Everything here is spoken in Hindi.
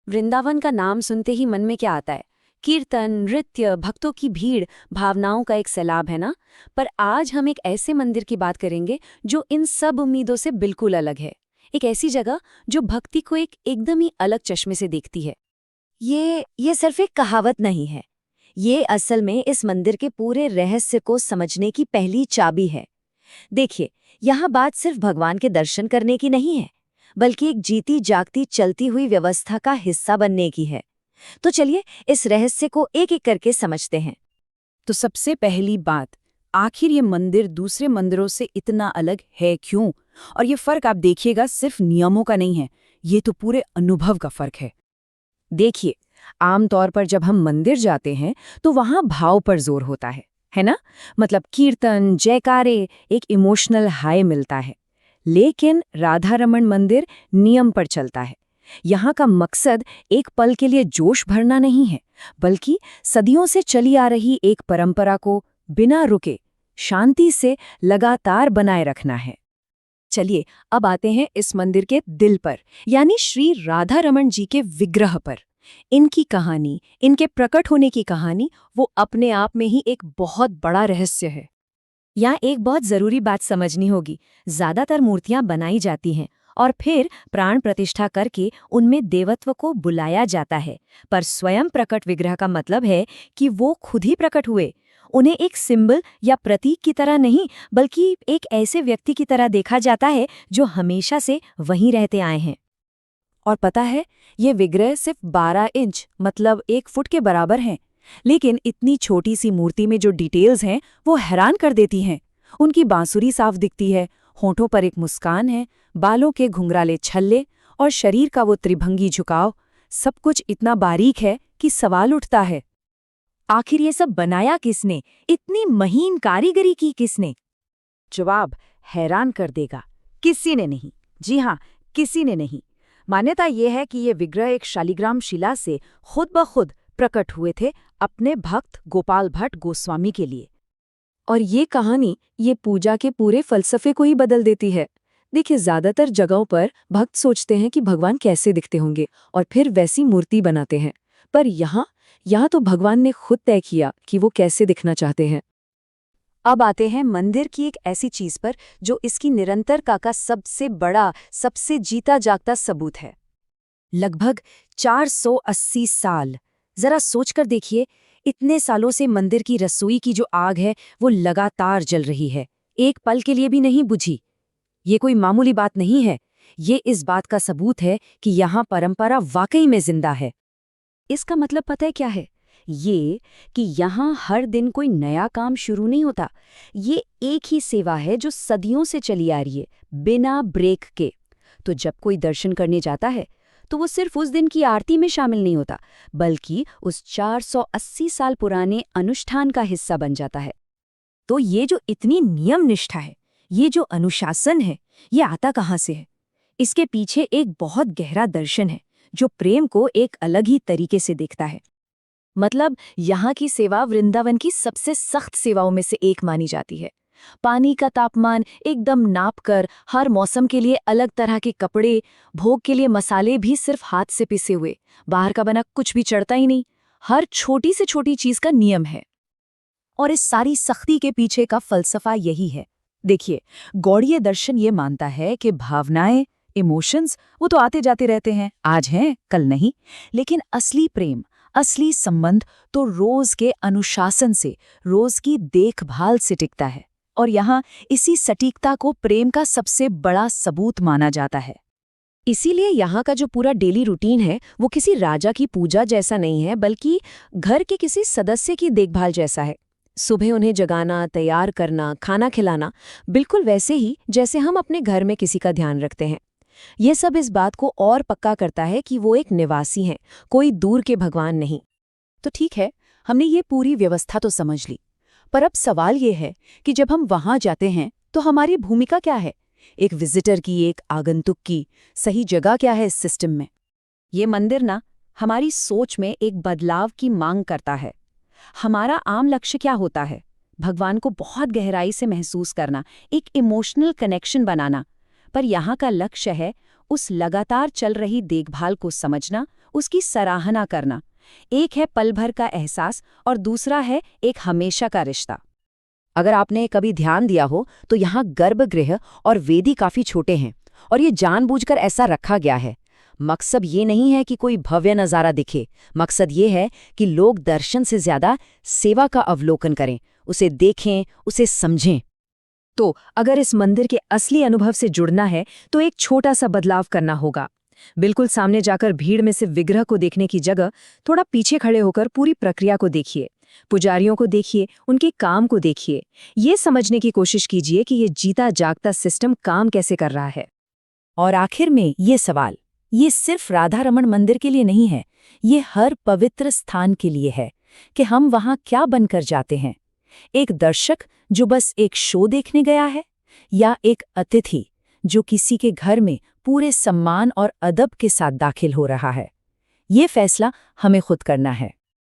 वृंदावन का नाम सुनते ही मन में क्या आता है? कीर्तन, नृत्य, भक्तों की भीड़, भावनाओं का एक सैलाब, है ना? पर आज हम एक ऐसे मंदिर की बात करेंगे जो इन सब उम्मीदों से बिल्कुल अलग है। एक ऐसी जगह जो भक्ति को एक एकदम ही अलग चश्मे से देखती है। ये सिर्फ एक कहावत नहीं है। ये असल में इस मंदिर के पूरे रहस्य को समझने की पहली चाबी है। देखिए, यहाँ बात सिर्फ भगवान के दर्शन करने की नहीं है, बल्कि एक जीती जागती चलती हुई व्यवस्था का हिस्सा बनने की है। तो चलिए इस रहस्य को एक एक करके समझते हैं। तो सबसे पहली बात, आखिर ये मंदिर दूसरे मंदिरों से इतना अलग है क्यों? और ये फर्क आप देखिएगा सिर्फ नियमों का नहीं है, ये तो पूरे अनुभव का फर्क है। देखिए, आमतौर पर जब हम मंदिर जाते हैं तो वहाँ भाव पर जोर होता है ना? मतलब कीर्तन, जयकारे, एक इमोशनल हाई मिलता है। लेकिन राधा रमण मंदिर नियम पर चलता है। यहाँ का मकसद एक पल के लिए जोश भरना नहीं है, बल्कि सदियों से चली आ रही एक परंपरा को बिना रुके शांति से लगातार बनाए रखना है। चलिए अब आते हैं इस मंदिर के दिल पर, यानी श्री राधा रमण जी के विग्रह पर। इनकी कहानी, इनके प्रकट होने की कहानी, वो अपने आप में ही एक बहुत बड़ा रहस्य है। यहाँ एक बहुत जरूरी बात समझनी होगी। ज्यादातर मूर्तियां बनाई जाती हैं और फिर प्राण प्रतिष्ठा करके उनमें देवत्व को बुलाया जाता है, पर स्वयं प्रकट विग्रह का मतलब है कि वो खुद ही प्रकट हुए। उन्हें एक सिंबल या प्रतीक की तरह नहीं, बल्कि एक ऐसे व्यक्ति की तरह देखा जाता है जो हमेशा से वहीं रहते आए हैं। और पता है, ये विग्रह सिर्फ 12 इंच मतलब 1 फुट के बराबर हैं, लेकिन इतनी छोटी सी मूर्ति में जो डिटेल्स हैं वो हैरान कर देती हैं। उनकी बांसुरी साफ दिखती है, होठों पर एक मुस्कान है, बालों के घुंघराले छल्ले और शरीर का वो त्रिभंगी झुकाव, सब कुछ इतना बारीक है कि सवाल उठता है, आखिर ये सब बनाया किसने? इतनी महीन कारीगरी की किसने? जवाब हैरान कर देगा, किसी ने नहीं। जी हाँ, किसी ने नहीं। मान्यता ये है कि ये विग्रह एक शालिग्राम शिला से खुद ब खुद प्रकट हुए थे अपने भक्त गोपाल भट्ट गोस्वामी के लिए। और ये कहानी ये पूजा के पूरे फलसफे को ही बदल देती है। देखिए, ज्यादातर जगहों पर भक्त सोचते हैं कि भगवान कैसे दिखते होंगे और फिर वैसी मूर्ति बनाते हैं, पर यहाँ तो भगवान ने खुद तय किया कि वो कैसे दिखना चाहते हैं। अब आते हैं मंदिर की एक ऐसी चीज पर जो इसकी निरंतरता का सबसे बड़ा, सबसे जीता जागता सबूत है। लगभग 480 साल। जरा सोचकर देखिए, इतने सालों से मंदिर की रसोई की जो आग है वो लगातार जल रही है, एक पल के लिए भी नहीं बुझी। ये कोई मामूली बात नहीं है, ये इस बात का सबूत है कि यहाँ परंपरा वाकई में जिंदा है। इसका मतलब पता है क्या है? ये कि यहाँ हर दिन कोई नया काम शुरू नहीं होता। ये एक ही सेवा है जो सदियों से चली आ रही है, बिना ब्रेक के। तो जब कोई दर्शन करने जाता है तो वो सिर्फ उस दिन की आरती में शामिल नहीं होता, बल्कि उस 480 साल पुराने अनुष्ठान का हिस्सा बन जाता है। तो ये जो इतनी नियम निष्ठा है, ये जो अनुशासन है, ये आता कहाँ से है? इसके पीछे एक बहुत गहरा दर्शन है जो प्रेम को एक अलग ही तरीके से देखता है। मतलब यहाँ की सेवा वृंदावन की सबसे सख्त सेवाओं में से एक मानी जाती है। पानी का तापमान एकदम नापकर, हर मौसम के लिए अलग तरह के कपड़े, भोग के लिए मसाले भी सिर्फ हाथ से पिसे हुए, बाहर का बना कुछ भी चढ़ता ही नहीं। हर छोटी से छोटी चीज का नियम है। और इस सारी सख्ती के पीछे का फलसफा यही है। देखिए, गौड़ीय दर्शन ये मानता है कि भावनाएं, इमोशंस, वो तो आते जाते रहते हैं, आज हैं कल नहीं, लेकिन असली प्रेम, असली संबंध तो रोज के अनुशासन से, रोज की देखभाल से टिकता है। और यहाँ इसी सटीकता को प्रेम का सबसे बड़ा सबूत माना जाता है। इसीलिए यहाँ का जो पूरा डेली रूटीन है वो किसी राजा की पूजा जैसा नहीं है, बल्कि घर के किसी सदस्य की देखभाल जैसा है। सुबह उन्हें जगाना, तैयार करना, खाना खिलाना, बिल्कुल वैसे ही जैसे हम अपने घर में किसी का ध्यान रखते हैं। ये सब इस बात को और पक्का करता है कि वो एक निवासी हैं, कोई दूर के भगवान नहीं। तो ठीक है, हमने ये पूरी व्यवस्था तो समझ ली, पर अब सवाल ये है कि जब हम वहां जाते हैं तो हमारी भूमिका क्या है? एक विजिटर की, एक आगंतुक की सही जगह क्या है इस सिस्टम में? ये मंदिर ना हमारी सोच में एक बदलाव की मांग करता है। हमारा आम लक्ष्य क्या होता है? भगवान को बहुत गहराई से महसूस करना, एक इमोशनल कनेक्शन बनाना। पर यहाँ का लक्ष्य है उस लगातार चल रही देखभाल को समझना, उसकी सराहना करना। एक है पल भर का एहसास और दूसरा है एक हमेशा का रिश्ता। अगर आपने कभी ध्यान दिया हो तो यहाँ गर्भगृह और वेदी काफी छोटे हैं और ये जानबूझकर ऐसा रखा गया है। मकसद ये नहीं है कि कोई भव्य नज़ारा दिखे, मकसद ये है कि लोग दर्शन से ज्यादा सेवा का अवलोकन करें, उसे देखें, उसे समझें। तो अगर इस मंदिर के असली अनुभव से जुड़ना है तो एक छोटा सा बदलाव करना होगा। बिल्कुल सामने जाकर भीड़ में से विग्रह को देखने की जगह थोड़ा पीछे खड़े होकर पूरी प्रक्रिया को देखिए, पुजारियों को देखिए, उनके काम को देखिए। ये समझने की कोशिश कीजिए कि ये जीता जागता सिस्टम काम कैसे कर रहा है। और आखिर में ये सवाल, ये सिर्फ राधा रमण मंदिर के लिए नहीं है, ये हर पवित्र स्थान के लिए है कि हम वहां क्या बनकर जाते हैं। एक दर्शक जो बस एक शो देखने गया है, या एक अतिथि जो किसी के घर में पूरे सम्मान और अदब के साथ दाखिल हो रहा है। ये फैसला हमें खुद करना है।